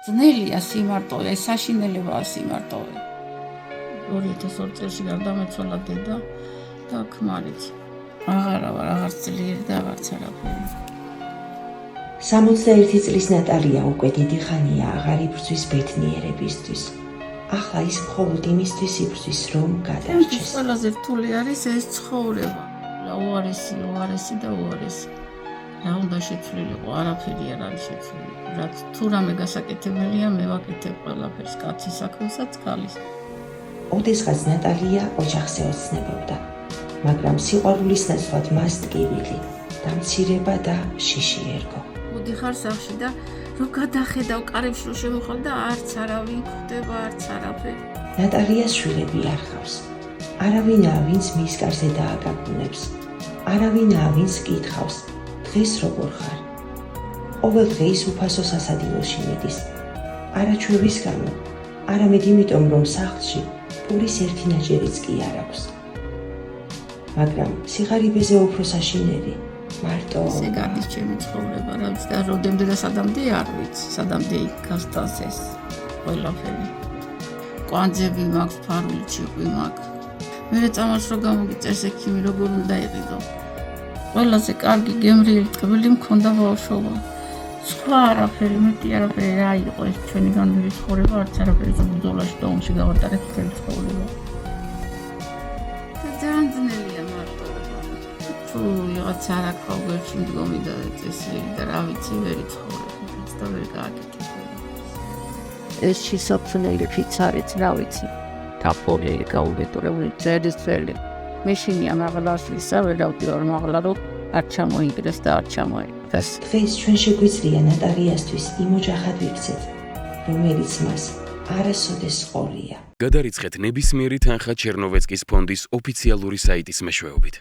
ძნელია სიმარტოვე, საშინელებაა სიმარტოვე. 2002 წელს გარდამეცვალა დედა და ქმარიც. აღარა ვარ, აღარც ძლიერი და აღარც არაფერი. 61 წლის ნატალია უკვე დიდი ხანია აღარ იბრძვის ბედნიერებისთვის. ახლა ის მხოლოდ იმისთვის იბრძვის, რომ გადარჩეს. ყველაზე რთული არის ეს ცხოვრება. უარესი და უარესი. რა უნდა შეცვლილიყო, არაფერი არ არის შეცვლილი. რაც თუ რამე გასაკეთებელია, მე ვაკეთებ ყველაფერს, კაცის საქმესაც, ქალის. ოდესღაც ნატალია ოჯახზე ოცნებობდა, მაგრამ სიყვარულის ნაცვლად მას ტკივილი, დამცირება და შიში ერგო. მოდიხარ სახში და რო გადახედავ კარებში რო შემოხვალ და არც არავინ ხვდება, არც არაფერი. ნატალიას შვილები არ ხავს. არავინაა, ვინც მის კარზე დააგაგუნებს. არავინაა, ვინც კითხავს, დღეს როგორ ხარ? ყოველ დღე ის უფასო სასადილოში მიდის. არა ჩვევის გამო, არამედ იმიტომ, რომ სახლში პურის ერთი ნაჯერიც კი არ აქვს. მაგრამ სიღარიბეზე უფრო საშინელი, მარტო ესე გადის ჩემი ცხოვრება, რა ვიცი და როდემდე და სადამდე არ ვიცი, სადამდე იქასდას ეს ყველაფერი. კვანძები მაქვს, ფარული ჩიყვი მაქვს. მერე წამალს რო გამოგიწერს ექიმი როგორ უნდა იყიდო. ყველაზე კარგი გემრიელი ტკბილი მქონდა ბავშვობა. სხვა არაფერი, მეტი არაფერი რა იყო ეს ჩვენი განვლილი ცხოვრება, არც არაფერი ბრძოლაში და ომში გავატარეთ მთელი ცხოვრება. ძალიან ძნელია მარტოობა. თუ ვიღაც არ აქვს ღერში მდგომი და წესრიგი და რა ვიცი, ვერ იცხოვრებ, და ვერ გააკეთებ. ეს შესაძლებელი ფიცარით, რა ვიცი. თაფორე გაუგეტორებული ძერისელი. მეშინია მაღლასისა, ვერავდივარ მაღლა, რომ არ ჩამოიგდეს და არ ჩამოიგდეს. დღეს ჩვენ შეგვიძლია ნატალიასთვის იმ ოჯახად ვიქცეთ, რომელიც მას არასოდეს ყოლია. გადარიცხეთ ნებისმიერი თანხა ჩერნოვეცკის ფონდის ოფიციალური საიტის მეშვეობით.